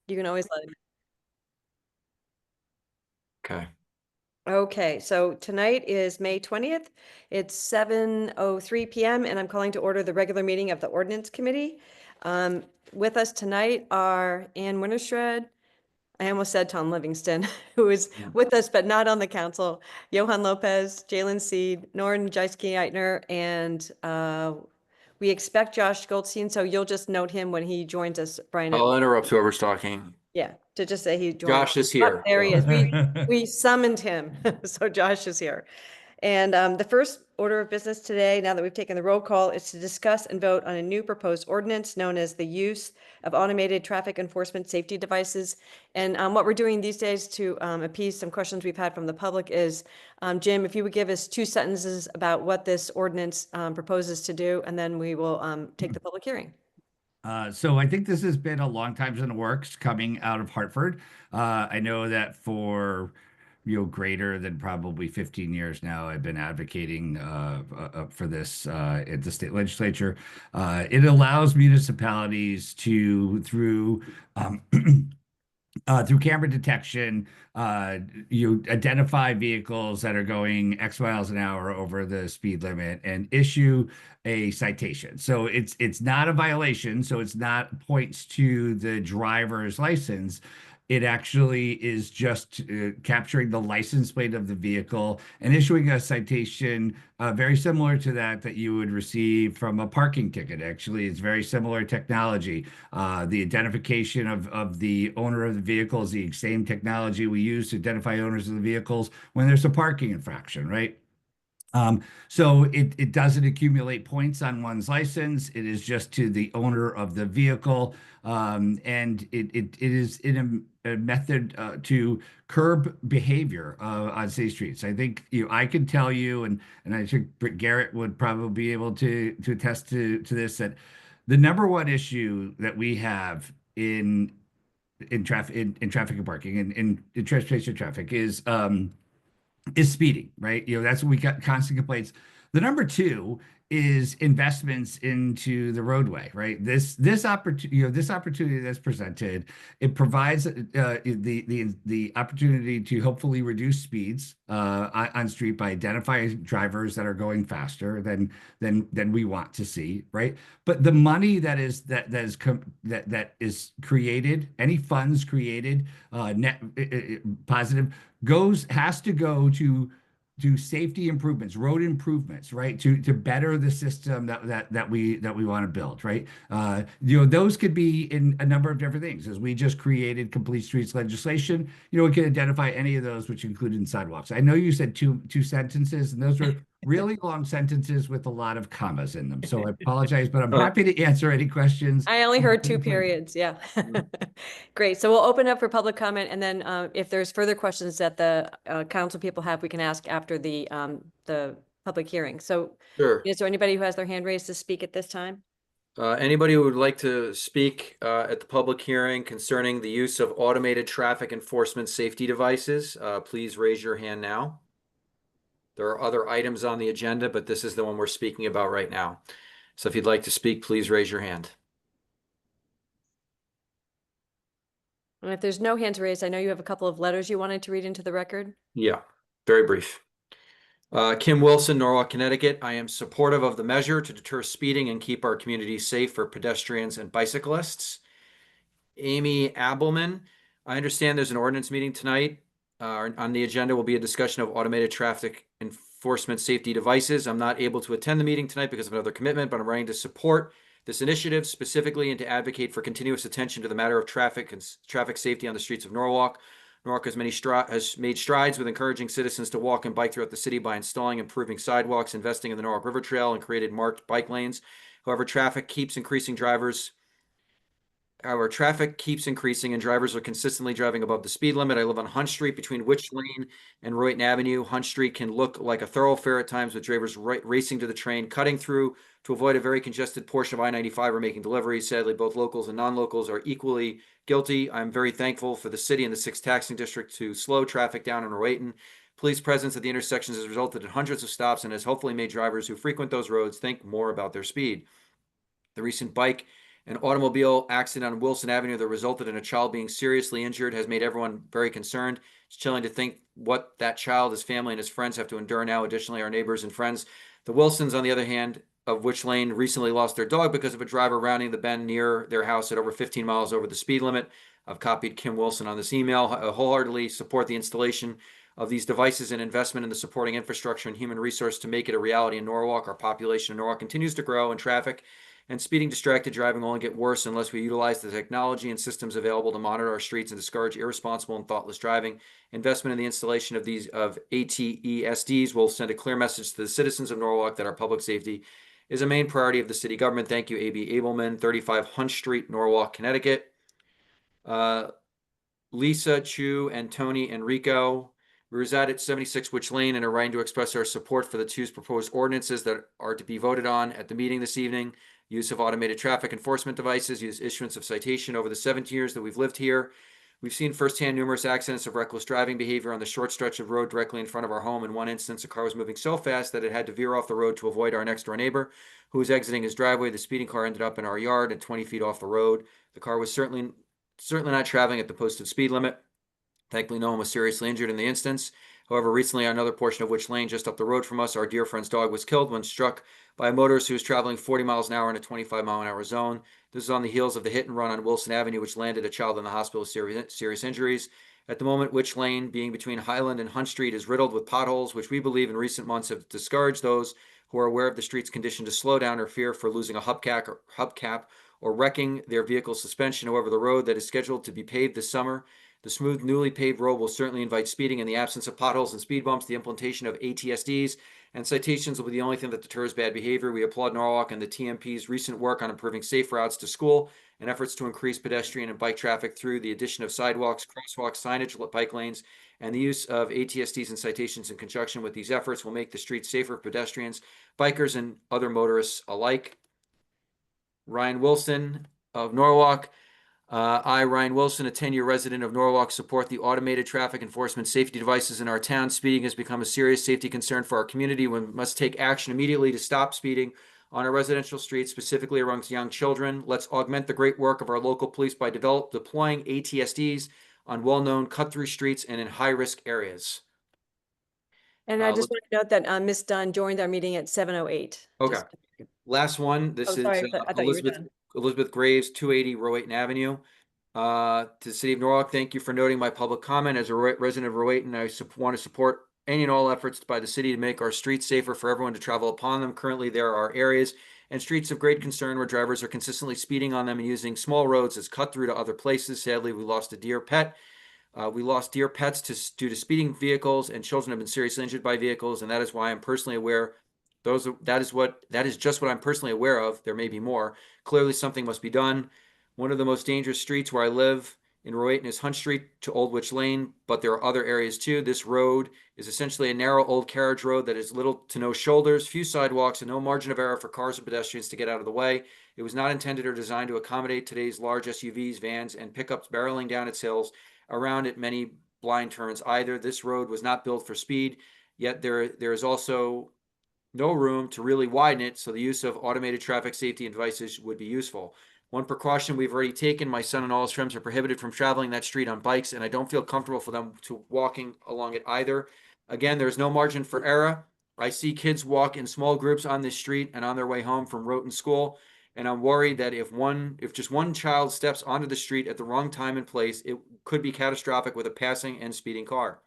You can always let him. Okay. Okay, so tonight is May 20th. It's 7:03 p.m. and I'm calling to order the regular meeting of the Ordinance Committee. With us tonight are Ann Wintershred, I almost said Tom Livingston, who is with us but not on the council, Johan Lopez, Jalen Seed, Norn Jaiski-Eitner, and we expect Josh Goldstein, so you'll just note him when he joins us, Brian. I'll interrupt whoever's talking. Yeah, to just say he joined. Josh is Oh, here. there he is. We summoned him, so Josh is here. And the first order of business today, now that we've taken the roll call, is to discuss and vote on a new proposed ordinance known as the use of automated traffic enforcement safety devices. And what we're doing these days to appease some questions we've had from the public is, Jim, if you would give us 2 sentences about what this ordinance proposes to do, and then we will take the public hearing. So I think this has been a long time in the works coming out of Hartford. I know that for greater than probably 15 years now, I've been advocating for this at the state legislature. It allows municipalities to, through camera detection, you identify vehicles that are going X miles an hour over the speed limit and issue a citation. So it's not a violation, so it's not points to the driver's license. It actually is just capturing the license plate of the vehicle and issuing a citation very similar to that you would receive from a parking ticket. Actually, it's very similar technology. The identification of the owner of the vehicle is the same technology we use to identify owners of the vehicles when there's a parking infraction, right? So it doesn't accumulate points on one's license. It is just to the owner of the vehicle. And it is in a method to curb behavior on city streets. I think I can tell you, and I think Garrett would probably be able to attest to this, that the number one issue that we have in traffic in traffic and parking and in transportation traffic is speeding, right? That's what we got constant complaints. The number two is investments into the roadway, right? This opportunity, this opportunity that's presented, it provides the opportunity to hopefully reduce speeds on street by identifying drivers that are going faster than we want to see, right? But the money that is created, any funds created, net positive has to go to do safety improvements, road improvements, right? To better the system that we want to build, right? Those could be in a number of different things. As we just created complete streets legislation, we can identify any of those, which included sidewalks. I know you said two sentences, and those were really long sentences with a lot of commas in them. So I apologize, but I'm happy to answer any questions. I only heard 2 periods. Yeah. Great. So we'll open up for public comment, and then if there's further questions that the council people have, we can ask after the public hearing. So Sure. is there anybody who has their hand raised to speak at this time? Anybody who would like to speak at the public hearing concerning the use of automated traffic enforcement safety devices, please raise your hand now. There are other items on the agenda, but this is the one we're speaking about right now. So if you'd like to speak, please raise your hand. And if there's no hands raised, I know you have a couple of letters you wanted to read into the record. Yeah, very brief. Kim Wilson, Norwalk, Connecticut. I am supportive of the measure to deter speeding and keep our community safe for pedestrians and bicyclists. Amy Abelman, I understand there's an ordinance meeting tonight. On the agenda will be a discussion of automated traffic enforcement safety devices. I'm not able to attend the meeting tonight because of another commitment, but I'm writing to support this initiative specifically and to advocate for continuous attention to the matter of traffic and traffic safety on the streets of Norwalk. Norwalk has made strides with encouraging citizens to walk and bike throughout the city by installing and improving sidewalks, investing in the Norwalk River Trail, and created marked bike lanes. However, traffic keeps increasing and drivers are consistently driving above the speed limit. I live on Hunt Street between Witch Lane and Royton Avenue. Hunt Street can look like a thoroughfare at times with drivers racing to the train, cutting through to avoid a very congested portion of I-95 or making deliveries. Sadly, both locals and non-locals are equally guilty. I'm very thankful for the city and the 6th taxing district to slow traffic down in Royton. Police presence at the intersections has resulted in hundreds of stops and has hopefully made drivers who frequent those roads think more about their speed. The recent bike An automobile accident on Wilson Avenue that resulted in a child being seriously injured has made everyone very concerned. It's chilling to think what that child, his family, and his friends have to endure now. Additionally, our neighbors and friends, the Wilsons, on the other hand, of Witch Lane, recently lost their dog because of a driver rounding the bend near their house at over 15 miles over the speed limit. I've copied Kim Wilson on this email. I wholeheartedly support the installation of these devices and investment in the supporting infrastructure and human resource to make it a reality in Norwalk. Our population in Norwalk continues to grow, and traffic and speeding distracted driving will only get worse unless we utilize the technology and systems available to monitor our streets and discourage irresponsible and thoughtless driving. Investment in the installation of these ATESDs will send a clear message to the citizens of Norwalk that our public safety is a main priority of the city government. Thank you, A.B. Abelman, 35 Hunt Street, Norwalk, Connecticut. Lisa, Chu, and Tony Enrico. We reside at 76 Witch Lane and are writing to express our support for the two proposed ordinances that are to be voted on at the meeting this evening. Use of automated traffic enforcement devices, use issuance of citation. Over the 17 years that we've lived here, we've seen firsthand numerous accidents of reckless driving behavior on the short stretch of road directly in front of our home. In one instance, a car was moving so fast that it had to veer off the road to avoid our next door neighbor who was exiting his driveway. The speeding car ended up in our yard at 20 feet off the road. The car was certainly not traveling at the posted speed limit. Thankfully, no one was seriously injured in the instance. However, recently on another portion of Witch Lane, just up the road from us, our dear friend's dog was killed when struck by a motorist who was traveling 40 miles an hour in a 25-mile-an-hour zone. This is on the heels of the hit and run on Wilson Avenue, which landed a child in the hospital with serious injuries. At the moment, Witch Lane, being between Highland and Hunt Street, is riddled with potholes, which we believe in recent months have discouraged those who are aware of the street's condition to slow down or fear for losing a hubcap or wrecking their vehicle suspension. However, the road that is scheduled to be paved this summer, the smooth, newly paved road, will certainly invite speeding. In the absence of potholes and speed bumps, the implementation of ATSDs and citations will be the only thing that deters bad behavior. We applaud Norwalk and the TMP's recent work on improving safe routes to school and efforts to increase pedestrian and bike traffic through the addition of sidewalks, crosswalks, signage, bike lanes, and the use of ATSDs and citations in conjunction with these efforts will make the streets safer for pedestrians, bikers, and other motorists alike. Ryan Wilson of Norwalk. I, Ryan Wilson, a 10-year resident of Norwalk, support the automated traffic enforcement safety devices in our town. Speeding has become a serious safety concern for our community. We must take action immediately to stop speeding on our residential streets, specifically amongst young children. Let's augment the great work of our local police by deploying ATSDs on well-known cut-through streets and in high-risk areas. And I just want to note that Ms. Dunn joined our meeting at 7:08. Okay. Last one. This is sorry, I thought you were done. Elizabeth Graves, 280 Rowayton Avenue. To the city of Norwalk, thank you for noting my public comment. As a resident of Rowayton, I want to support any and all efforts by the city to make our streets safer for everyone to travel upon them. Currently, there are areas and streets of great concern where drivers are consistently speeding on them and using small roads as cut through to other places. Sadly, we lost a dear pet. We lost dear pets due to speeding vehicles, and children have been seriously injured by vehicles, and that is why I'm personally aware. That is just what I'm personally aware of. There may be more. Clearly, something must be done. One of the most dangerous streets where I live in Rowayton is Hunt Street to Old Witch Lane, but there are other areas too. This road is essentially a narrow old carriage road that has little to no shoulders, few sidewalks, and no margin of error for cars and pedestrians to get out of the way. It was not intended or designed to accommodate today's large SUVs, vans, and pickups barreling down its hills, around it many blind turns either. This road was not built for speed, yet there is also no room to really widen it, so the use of automated traffic safety devices would be useful. One precaution we've already taken, my son and all his friends are prohibited from traveling that street on bikes, and I don't feel comfortable for them to walking along it either. Again, there's no margin for error. I see kids walk in small groups on this street and on their way home from Rowayton School, and I'm worried that if just one child steps onto the street at the wrong time and place, it could be catastrophic with a passing and speeding car.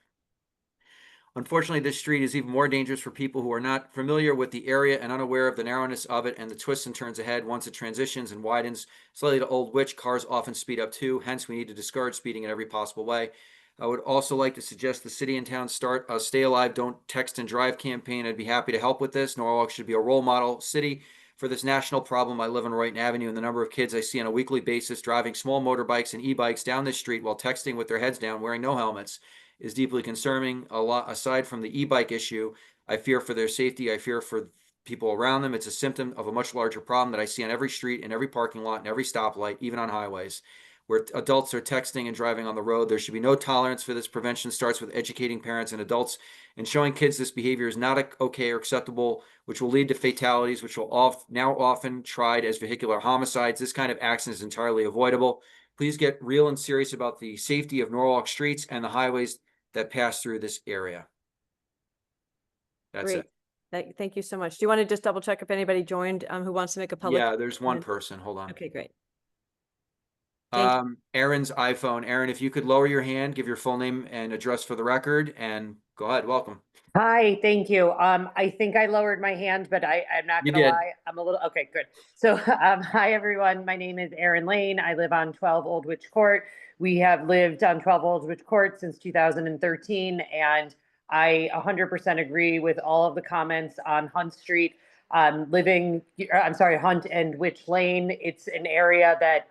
Unfortunately, this street is even more dangerous for people who are not familiar with the area and unaware of the narrowness of it and the twists and turns ahead. Once it transitions and widens slightly to Old Witch, cars often speed up too. Hence, we need to discourage speeding in every possible way. I would also like to suggest the city and town start a Stay Alive, Don't Text and Drive campaign. I'd be happy to help with this. Norwalk should be a role model city for this national problem. I live on Rowayton Avenue, and the number of kids I see on a weekly basis driving small motorbikes and e-bikes down this street while texting with their heads down, wearing no helmets, is deeply concerning. A lot aside from the e-bike issue, I fear for their safety. I fear for people around them. It's a symptom of a much larger problem that I see on every street, in every parking lot, in every stoplight, even on highways. where adults are texting and driving on the road. There should be no tolerance for this. Prevention starts with educating parents and adults and showing kids this behavior is not okay or acceptable, which will lead to fatalities, which will now often tried as vehicular homicides. This kind of accident is entirely avoidable. Please get real and serious about the safety of Norwalk streets and the highways that pass through this area. That's Great. it. Thank you so much. Do you want to just double check if anybody joined who wants to make a public? Yeah, there's one comment? person. Hold on. Okay, great. Thank Aaron's iPhone. Aaron, if you could lower your hand, give your full name and address for the record, and go ahead. Welcome. Hi, thank you. I think I lowered my hand, but I'm not You gonna did. lie. I'm a little, okay, good. So, hi, everyone. My name is Erin Lane. I live on 12 Old Witch Court. We have lived on 12 Old Witch Court since 2013, and I 100% agree with all of the comments on Hunt Street. Hunt and Witch Lane. It's an area that,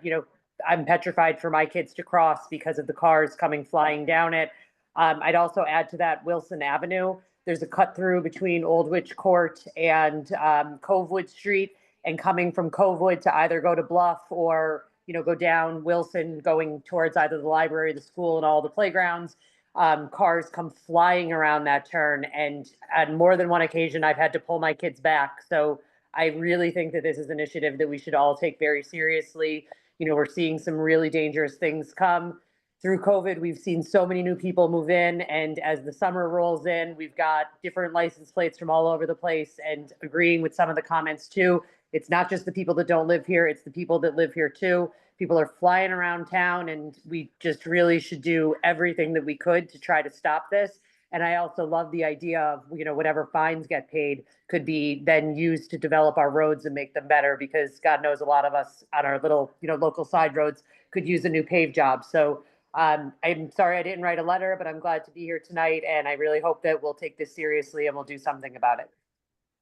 I'm petrified for my kids to cross because of the cars coming flying down it. I'd also add to that Wilson Avenue. There's a cut through between Old Witch Court and Covewood Street, and coming from Covewood to either go to Bluff or go down Wilson, going towards either the library, the school, and all the playgrounds. Cars come flying around that turn, and on more than one occasion, I've had to pull my kids back. So I really think that this is an initiative that we should all take very seriously. We're seeing some really dangerous things come. Through COVID, we've seen so many new people move in, and as the summer rolls in, we've got different license plates from all over the place. And agreeing with some of the comments too, it's not just the people that don't live here, it's the people that live here too. People are flying around town, and we just really should do everything that we could to try to stop this. And I also love the idea of, whatever fines get paid could be then used to develop our roads and make them better, because God knows a lot of us on our little, local side roads could use a new pave job. So I'm sorry I didn't write a letter, but I'm glad to be here tonight. And I really hope that we'll take this seriously and we'll do something about it.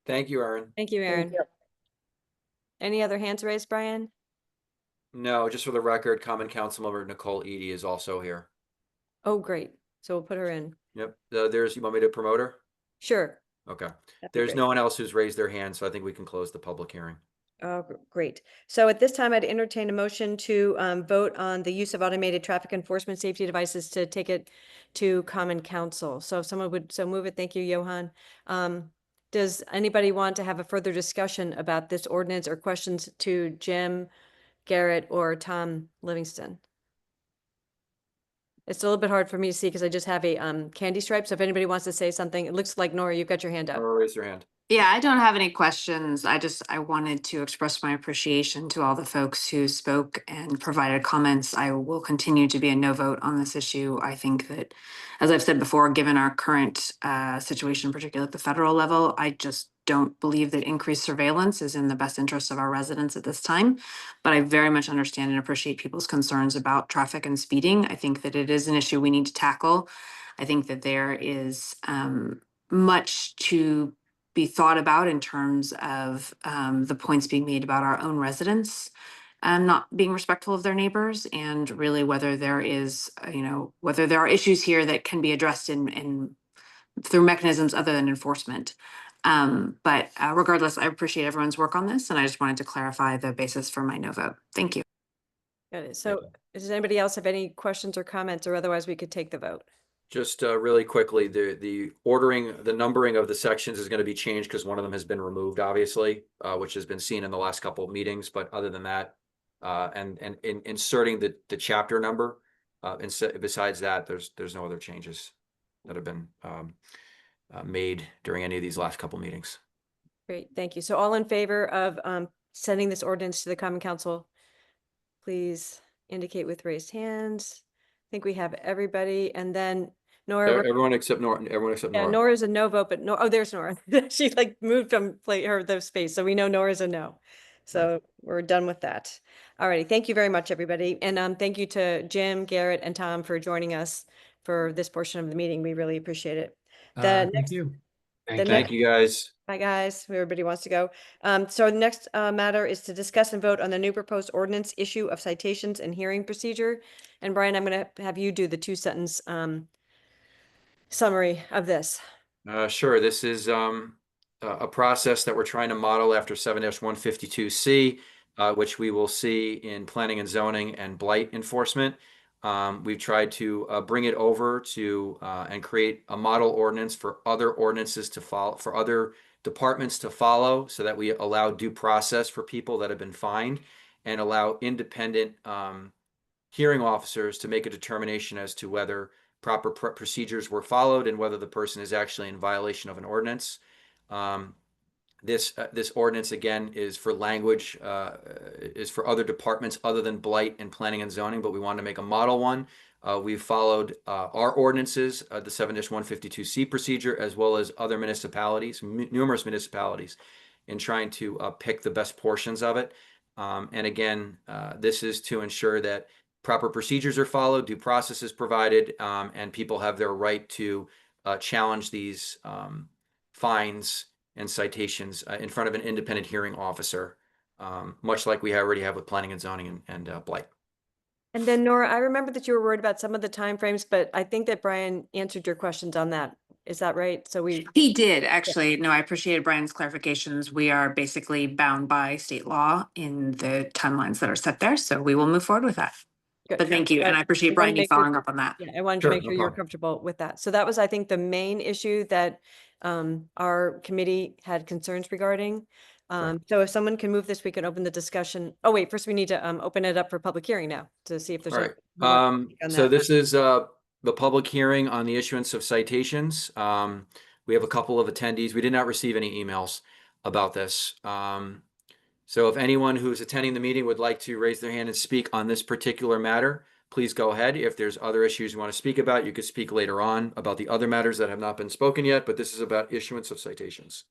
Thank you, Aaron. Thank you, Aaron. Thank you. Any other hands raised, Brian? No, just for the record, Common Councilmember Nicole Eady is also here. Oh, great. So we'll put her in. Yep. You want me to promote her? Sure. Okay. That'd be There's great. no one else who's raised their hand, so I think we can close the public hearing. Oh, great. So at this time, I'd entertain a motion to vote on the use of automated traffic enforcement safety devices to take it to Common Council. So if someone would so move it, thank you, Johan. Does anybody want to have a further discussion about this ordinance or questions to Jim, Garrett, or Tom Livingston? It's a little bit hard for me to see because I just have a candy stripe. So if anybody wants to say something, it looks like Nora, you've got your hand up. Nora, raise your hand. Yeah, I don't have any questions. I wanted to express my appreciation to all the folks who spoke and provided comments. I will continue to be a no vote on this issue. I think that, as I've said before, given our current situation, particularly at the federal level, I just don't believe that increased surveillance is in the best interest of our residents at this time. But I very much understand and appreciate people's concerns about traffic and speeding. I think that it is an issue we need to tackle. I think that there is much to be thought about in terms of the points being made about our own residents and not being respectful of their neighbors, and really whether there is, whether there are issues here that can be addressed in through mechanisms other than enforcement. But regardless, I appreciate everyone's work on this, and I just wanted to clarify the basis for my no vote. Thank you. Got it. So does anybody else have any questions or comments, or otherwise we could take the vote? Just really quickly, the numbering of the sections is going to be changed because one of them has been removed, obviously, which has been seen in the last couple of meetings. But other than that, and inserting the chapter number, besides that, there's no other changes that have been made during any of these last couple meetings. Great, thank you. So all in favor of sending this ordinance to the Common Council, please indicate with raised hands. I think we have everybody, and then Nora. Everyone except Nora. Everyone except Nora. Yeah, Nora's a no vote, but no. Oh, there's Nora. She like moved from the space, so we know Nora's a no. So we're done with that. All righty, thank you very much, everybody, and thank you to Jim, Garrett, and Tom for joining us for this portion of the meeting. We really appreciate it. Thank you. Thank you, guys. Bye, guys. Everybody wants to go. So the next matter is to discuss and vote on the new proposed ordinance issue of citations and hearing procedure. And Brian, I'm going to have you do the 2-sentence summary of this. Sure. This is a process that we're trying to model after 7-152C. which we will see in planning and zoning and blight enforcement. We've tried to bring it over to and create a model ordinance for other ordinances to follow, for other departments to follow, so that we allow due process for people that have been fined and allow independent hearing officers to make a determination as to whether proper procedures were followed and whether the person is actually in violation of an ordinance. This ordinance, again, is for language, is for other departments other than blight and planning and zoning, but we wanted to make a model one. We've followed our ordinances, the 7-152C procedure, as well as other municipalities, numerous municipalities, in trying to pick the best portions of it. And again, this is to ensure that proper procedures are followed, due process is provided, and people have their right to challenge these fines and citations in front of an independent hearing officer, much like we already have with planning and zoning and blight. And then Nora, I remember that you were worried about some of the timeframes, but I think that Brian answered your questions on that. Is that right? So He did, actually. No, I appreciated Brian's clarifications. We are basically bound by state law in the timelines that are set there, so we will move forward with that. Good. But thank you, and I appreciate wanted Brian to you make sure- following up on that. Yeah, I wanted to Sure, make no sure you were problem. comfortable with that. So that was, I think, the main issue that our committee had concerns regarding. So if someone can move this, we can open the discussion. Oh, wait, first we need to open it up for public hearing now to see if there's. All right. who wants to speak on So that. this is the public hearing on the issuance of citations. We have a couple of attendees. We did not receive any emails about this. So if anyone who's attending the meeting would like to raise their hand and speak on this particular matter, please go ahead. If there's other issues you want to speak about, you could speak later on about the other matters that have not been spoken yet, but this is about issuance of citations.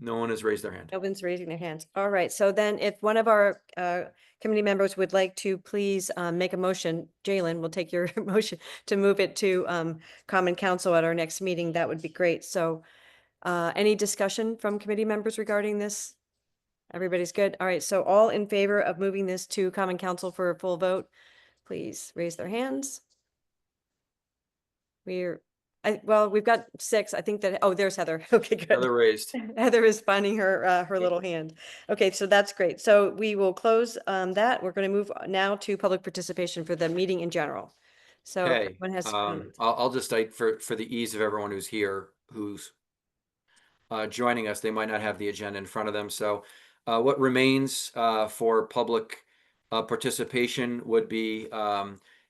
No one has raised their hand. No one's raising their hands. All right, so then if one of our committee members would like to please make a motion, Jalen, we'll take your motion to move it to Common Council at our next meeting, that would be great. So any discussion from committee members regarding this? Everybody's good? All right, so all in favor of moving this to Common Council for a full vote, please raise their hands. Well, we've got 6. I think that, oh, there's Heather. Okay, good. Another raised. Heather is finding her her little hand. Okay, so that's great. So we will close that. We're going to move now to public participation for the meeting in general. So if Okay, everyone has comments. I'll just like for the ease of everyone who's here, who's joining us, they might not have the agenda in front of them. So what remains for public participation would be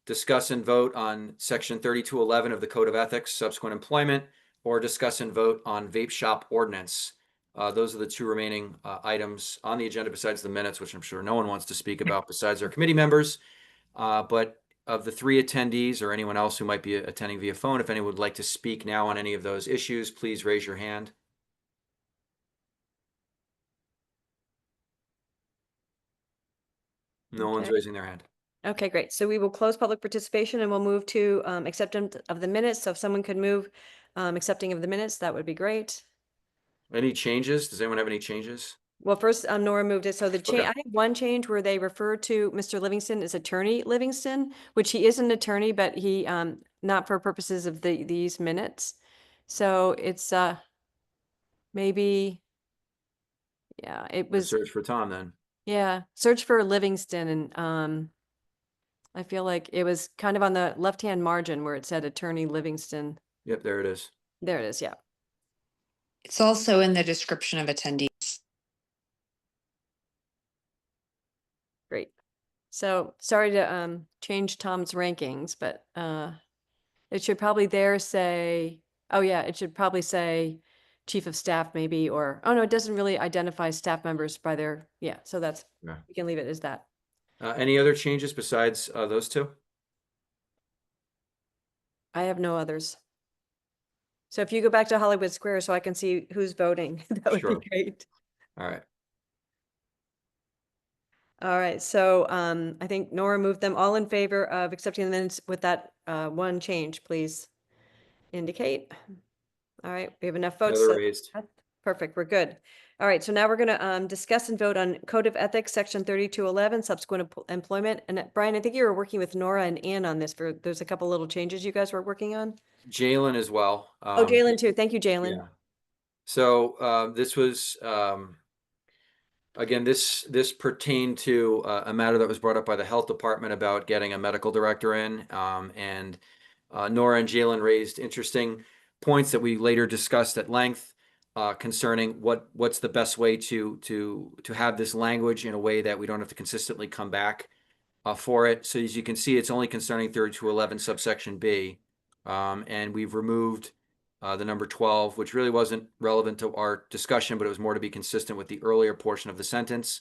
discuss and vote on section 3211 of the Code of Ethics, subsequent employment, or discuss and vote on vape shop ordinance. Those are the 2 remaining items on the agenda besides the minutes, which I'm sure no one wants to speak about besides our committee members. But of the 3 attendees or anyone else who might be attending via phone, if anyone would like to speak now on any of those issues, please raise your hand. No one's Okay. raising their hand. Okay, great. So we will close public participation and we'll move to acceptance of the minutes. So if someone could move accepting of the minutes, that would be great. Any changes? Does anyone have any changes? Well, first, Nora moved it. So the change, Okay. I have one change where they refer to Mr. Livingston as Attorney Livingston, which he is an attorney, but he not for purposes of these minutes. So it's maybe, yeah, it Let's was, search for Tom then. yeah, search for Livingston, and I feel like it was kind of on the left-hand margin where it said Attorney Livingston. Yep, there it is. There it is, yeah. It's also in the description of attendees. Great. So sorry to change Tom's rankings, but it should probably there say, oh yeah, it should probably say Chief of Staff maybe, or, oh no, it doesn't really identify staff members by their, yeah, so that's, Yeah. we can leave it as that. Any other changes besides those 2? I have no others. So if you go back to Hollywood Square so I can see who's voting, that would Sure. be great. All right. All right, so I think Nora moved them. All in favor of accepting the minutes with that one change, please indicate. All right, we have enough votes. Another so- raised. Perfect, we're good. All right, so now we're going to discuss and vote on Code of Ethics, Section 3211, subsequent employment. And Brian, I think you were working with Nora and Ann on this. There's a couple little changes you guys were working on. Jalen as well. Oh, Jalen too. Thank you, Jalen. Yeah. So this was, again, this pertained to a matter that was brought up by the health department about getting a medical director in. And Nora and Jalen raised interesting points that we later discussed at length concerning what's the best way to have this language in a way that we don't have to consistently come back for it. So as you can see, it's only concerning 3211 subsection B. And we've removed the number 12, which really wasn't relevant to our discussion, but it was more to be consistent with the earlier portion of the sentence.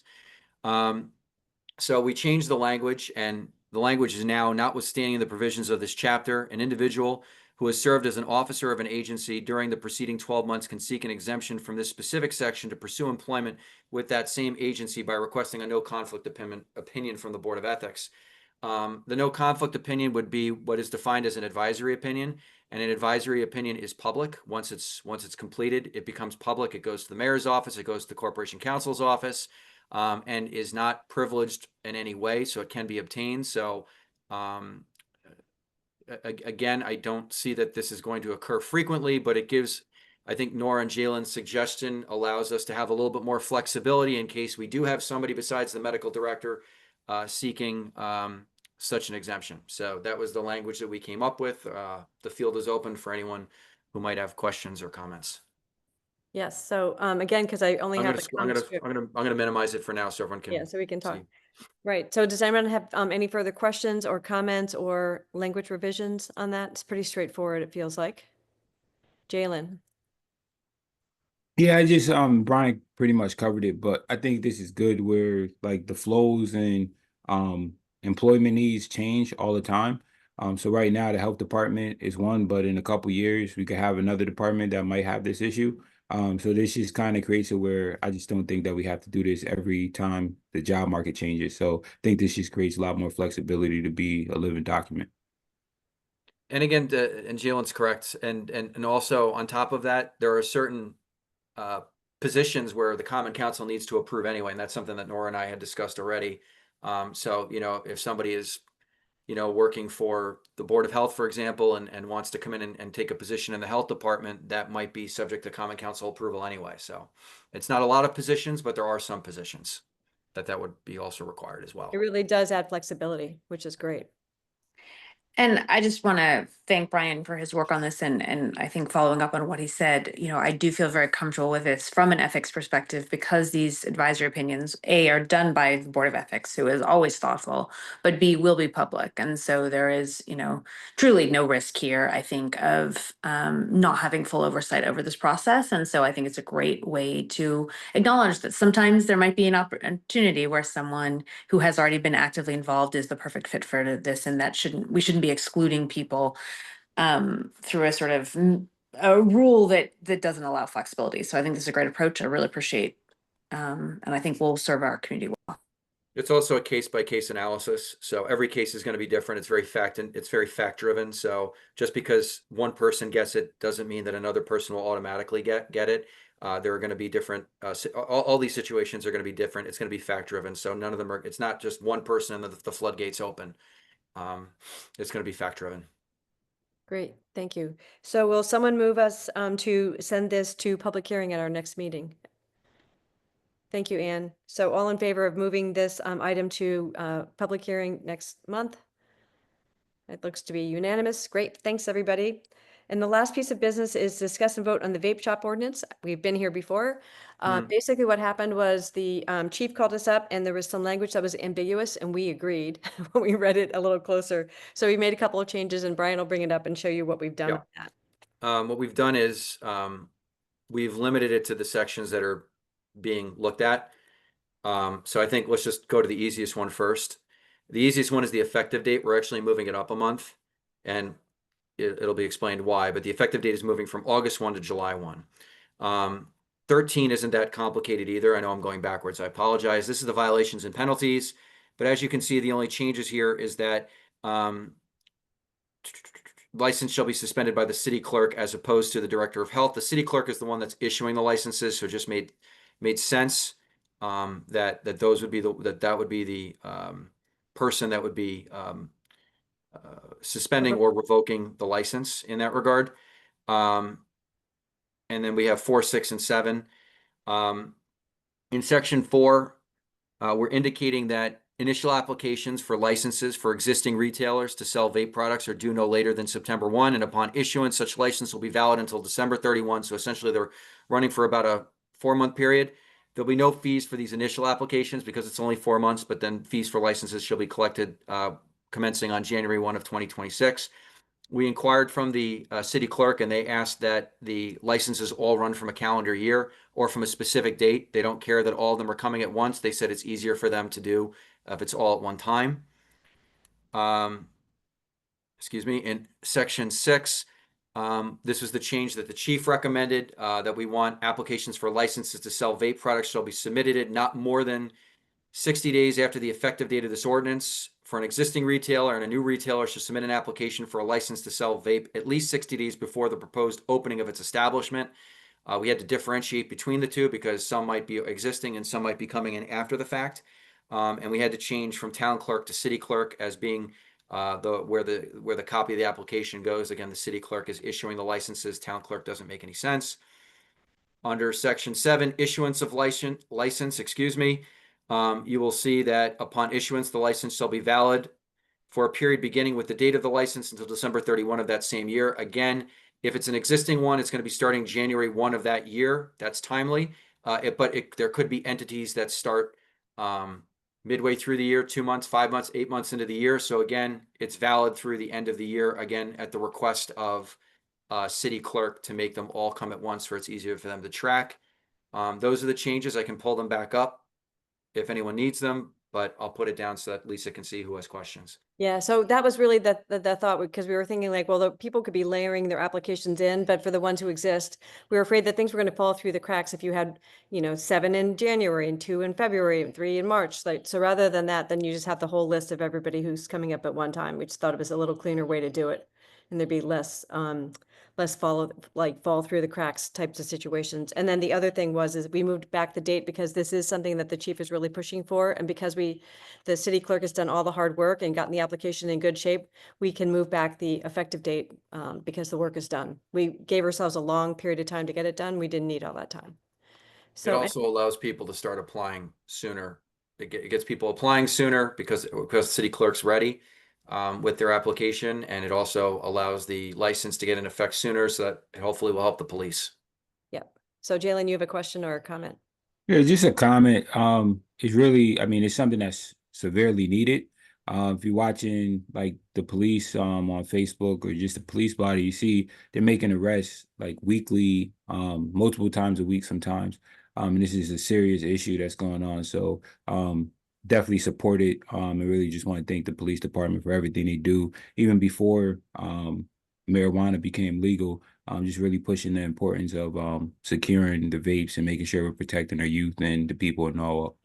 So we changed the language, and the language is now, notwithstanding the provisions of this chapter, an individual who has served as an officer of an agency during the preceding 12 months can seek an exemption from this specific section to pursue employment with that same agency by requesting a no conflict opinion from the Board of Ethics. The no conflict opinion would be what is defined as an advisory opinion, and an advisory opinion is public. Once it's completed, it becomes public. It goes to the mayor's office, it goes to the corporation counsel's office, and is not privileged in any way, so it can be obtained. So again, I don't see that this is going to occur frequently, but it gives, I think Nora and Jalen's suggestion allows us to have a little bit more flexibility in case we do have somebody besides the medical director seeking such an exemption. So that was the language that we came up with. The field is open for anyone who might have questions or comments. Yes, so again, because I only have the I'm transcript. gonna minimize it for now so everyone can. Yeah, so we can talk. see. Right, so does anyone have any further questions or comments or language revisions on that? It's pretty straightforward, it feels like. Jalen? Yeah, I just Brian pretty much covered it, but I think this is good where like the flows and employment needs change all the time. So right now the health department is one, but in a couple years we could have another department that might have this issue. So this just kind of creates it where I just don't think that we have to do this every time the job market changes. So I think this just creates a lot more flexibility to be a living document. And again, and Jalen's correct. And also on top of that, there are certain positions where the Common Council needs to approve anyway, and that's something that Nora and I had discussed already. So, if somebody is, working for the Board of Health, for example, and wants to come in and take a position in the health department, that might be subject to Common Council approval anyway. So it's not a lot of positions, but there are some positions that would be also required as well. It really does add flexibility, which is great. And I just want to thank Brian for his work on this. And I think following up on what he said, I do feel very comfortable with this from an ethics perspective, because these advisory opinions, A, are done by the Board of Ethics, who is always thoughtful, but B, will be public. And so there is, truly no risk here, I think, of not having full oversight over this process. And so I think it's a great way to acknowledge that sometimes there might be an opportunity where someone who has already been actively involved is the perfect fit for this, and we shouldn't be excluding people through a sort of a rule that doesn't allow flexibility. So I think this is a great approach. I really appreciate, and I think will serve our community well. It's also a case-by-case analysis. So every case is going to be different. It's very fact-driven. So just because one person gets it doesn't mean that another person will automatically get it. There are going to be different, all these situations are going to be different. It's going to be fact-driven. So none of them are, it's not just one person and the floodgates open. It's going to be fact-driven. Great, thank you. So will someone move us to send this to public hearing at our next meeting? Thank you, Anne. So all in favor of moving this item to public hearing next month? It looks to be unanimous. Great, thanks, everybody. And the last piece of business is discuss and vote on the vape shop ordinance. We've been here before. Basically what happened was the chief called us up and there was some language that was ambiguous and we agreed when we read it a little closer. So we made a couple of changes and Brian will bring it up and show you what we've done with that. What we've done is we've limited it to the sections that are being looked at. So I think let's just go to the easiest one first. The easiest one is the effective date. We're actually moving it up a month, and it'll be explained why, but the effective date is moving from August 1 to July 1. 13 isn't that complicated either. I know I'm going backwards. I apologize. This is the violations and penalties, but as you can see, the only changes here is that license shall be suspended by the city clerk as opposed to the director of health. The city clerk is the one that's issuing the licenses, so it just made sense that those would be that would be the person that would be suspending or revoking the license in that regard. and then we have 4, 6, and 7. In section 4, we're indicating that initial applications for licenses for existing retailers to sell vape products are due no later than September 1, and upon issuance, such license will be valid until December 31. So essentially, they're running for about a 4-month period. There'll be no fees for these initial applications because it's only 4 months, but then fees for licenses shall be collected commencing on January 1 of 2026. We inquired from the city clerk, and they asked that the licenses all run from a calendar year or from a specific date. They don't care that all of them are coming at once. They said it's easier for them to do if it's all at one time. Excuse me. In section 6, this was the change that the chief recommended, that we want applications for licenses to sell vape products shall be submitted not more than 60 days after the effective date of this ordinance. For an existing retailer and a new retailer should submit an application for a license to sell vape at least 60 days before the proposed opening of its establishment. We had to differentiate between the two because some might be existing and some might be coming in after the fact. And we had to change from town clerk to city clerk as being where the copy of the application goes. Again, the city clerk is issuing the licenses. Town clerk doesn't make any sense. Under section 7, issuance of license, excuse me. You will see that upon issuance, the license shall be valid for a period beginning with the date of the license until December 31 of that same year. Again, if it's an existing one, it's going to be starting January 1 of that year. That's timely. There could be entities that start midway through the year, 2 months, 5 months, 8 months into the year. So again, it's valid through the end of the year, again, at the request of city clerk to make them all come at once, where it's easier for them to track. Those are the changes. I can pull them back up if anyone needs them, but I'll put it down so that Lisa can see who has questions. Yeah, so that was really the thought, because we were thinking like, well, the people could be layering their applications in, but for the ones who exist, we were afraid that things were going to fall through the cracks if you had, 7 in January and 2 in February and 3 in March. So rather than that, then you just have the whole list of everybody who's coming up at one time. We just thought it was a little cleaner way to do it, and there'd be less fall through the cracks types of situations. And then the other thing is we moved back the date because this is something that the chief is really pushing for. And because the city clerk has done all the hard work and gotten the application in good shape, we can move back the effective date because the work is done. We gave ourselves a long period of time to get it done. We didn't need all that time. It also allows people to start applying sooner. It gets people applying sooner because the city clerk's ready with their application, and it also allows the license to get in effect sooner, so that it hopefully will help the police. Yep. So Jalen, you have a question or a comment? Yeah, just a comment. It's really, I mean, it's something that's severely needed. If you're watching like the police on Facebook or just the police body, you see they're making arrests like weekly, multiple times a week sometimes. And this is a serious issue that's going on. So definitely support it. I really just want to thank the police department for everything they do, even before marijuana became legal. Just really pushing the importance of securing the vapes and making sure we're protecting our youth and the people in Norwalk.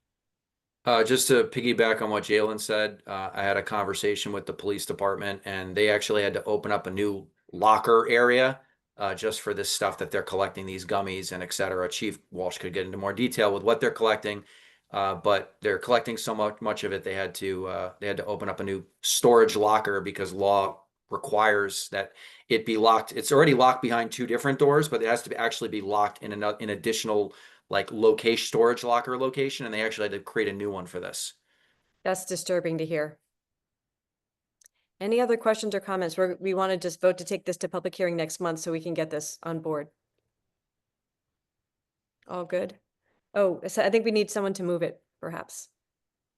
Just to piggyback on what Jalen said, I had a conversation with the police department, and they actually had to open up a new locker area just for this stuff that they're collecting, these gummies and et cetera. Chief Walsh could get into more detail with what they're collecting, but they're collecting so much of it, they had to open up a new storage locker because law requires that it be locked. It's already locked behind 2 different doors, but it has to actually be locked in an additional storage locker location, and they actually had to create a new one for this. That's disturbing to hear. Any other questions or comments? We want to just vote to take this to public hearing next month so we can get this on board. All good. Oh, so I think we need someone to move it, perhaps.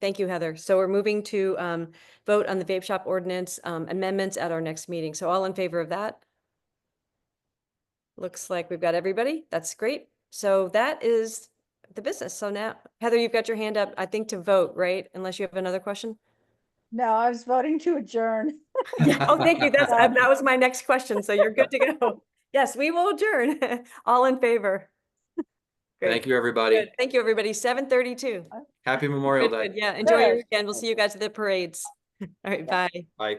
Thank you, Heather. So we're moving to vote on the vape shop ordinance amendments at our next meeting. So all in favor of that? Looks like we've got everybody. That's great. So that is the business. So now, Heather, you've got your hand up, I think, to vote, right? Unless you have another question? No, I was voting to adjourn. Yeah. Oh, thank you. That was my next question. So you're good to go. Yes, we will adjourn. All in favor. Great. Thank you, everybody. Good. Thank you, everybody. 7:32. Happy Memorial Day. Good. Yeah. Enjoy your Good. weekend. We'll see you guys at the parades. All right. Bye. Bye.